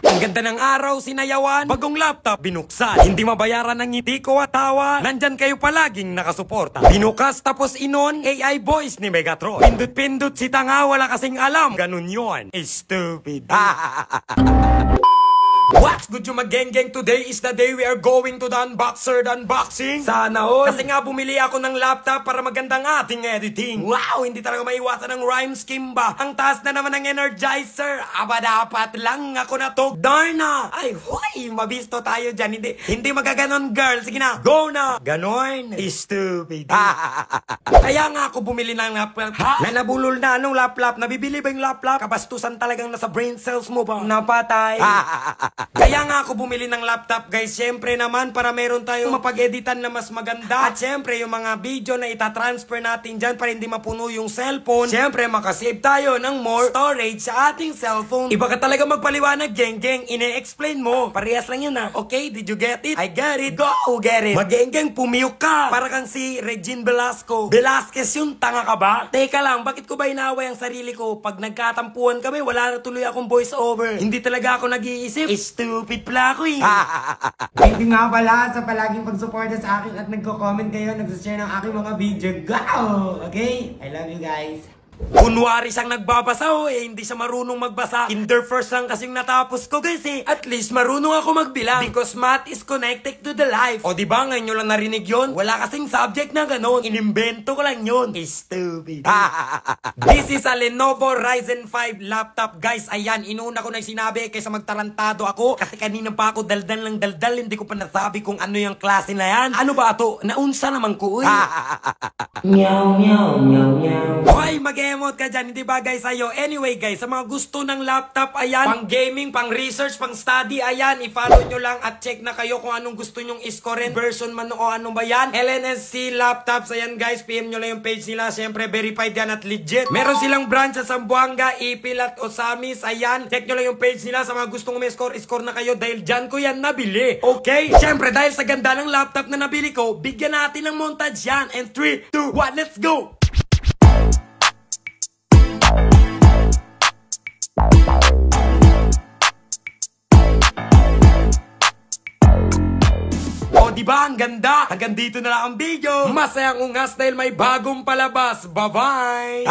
Ang ganda ng araw, sinayawan. Bagong laptop, binuksan. Hindi mabayaran ng ngiti ko at tawa. Nandyan kayo palaging nakasuporta. Binukas tapos inon, AI voice ni Megatron. Pindut-pindut si tanga, wala kasing alam. Ganun yon. Stupid. What's good yung mag-geng-geng? Today is the day we are going to the unboxing. Sana all. Kasi nga bumili ako ng laptop para magandang ating editing. Wow, hindi talaga maiwasan ng rhyme scheme ba? Ang taas na naman ng Energizer. Aba dapat lang ako na to. Darna! Ay, huy, mabisto tayo dyan. Hindi magaganon, girl. Sige na, go na. Ganon. Stupid. Kaya nga ako bumili ng laptop. Na nabulol na anong laptop. Nabibili ba yung laptop? Kabastusan talagang nasa brain cells mo ba? Napatay. Kaya nga ako bumili ng laptop, guys. Siyempre naman para meron tayong mapag-editan na mas maganda. At siyempre yung mga video na itatransfer natin dyan para hindi mapuno yung cellphone. Siyempre makasave tayo ng more storage sa ating cellphone. Iba ka talaga magpaliwanag, geng-geng. Ine-explain mo. Parehas lang yun ha. Okay, did you get it? I get it. Go, get it. Mag-geng-geng, pumiyok ka. Para kang si Regine Velasco. Velasquez yun, tanga ka ba? Teka lang, bakit ko ba inaway ang sarili ko? Pag nagkatampuan kami, wala na tuloy akong voice over. Hindi talaga ako nag-iisip. Stupid pala ako eh. Thank you nga pala sa palaging pagsuporta sa akin at nagko-comment kayo, nagsushare ng aking mga video. Go! Okay? I love you guys. Kunwari siyang nagbabasa hindi siya marunong magbasa. Kinder first lang kasing natapos ko guys At least marunong ako magbilang. Because math is connected to the life. O diba ngayon nyo lang narinig yun? Wala kasing subject na ganon. Inimbento ko lang yun. Stupid. This is a Lenovo Ryzen 5 laptop guys. Ayan, inuuna ko na sinabi kaysa magtarantado ako. Kasi kanina pa ako daldal ng daldal. Hindi ko pa nasabi kung ano yung klase na yan. Ano ba ito? Naunsa naman ko Meow, meow, meow, meow. Hoy, mag-emote ka dyan, hindi bagay sa'yo. Anyway guys, sa mga gusto ng laptop, ayan, pang gaming, pang research, pang study, ayan, i-follow nyo lang at check na kayo kung anong gusto nyong iskorin, version man o ano ba yan. LNSC Laptops, ayan guys, PM nyo lang yung page nila, syempre verified yan at legit. Meron silang branch sa Zamboanga, Ipil at Osamis, ayan, check nyo lang yung page nila. Sa mga gustong umiscore, score na kayo dahil dyan ko yan nabili. Okay? Syempre, dahil sa ganda ng laptop na nabili ko, bigyan natin ng montage yan. And 3, 2, 1, let's go! O diba ang ganda? Hanggang dito na lang ang video. Masayang ungas dahil may bagong palabas. Bye-bye!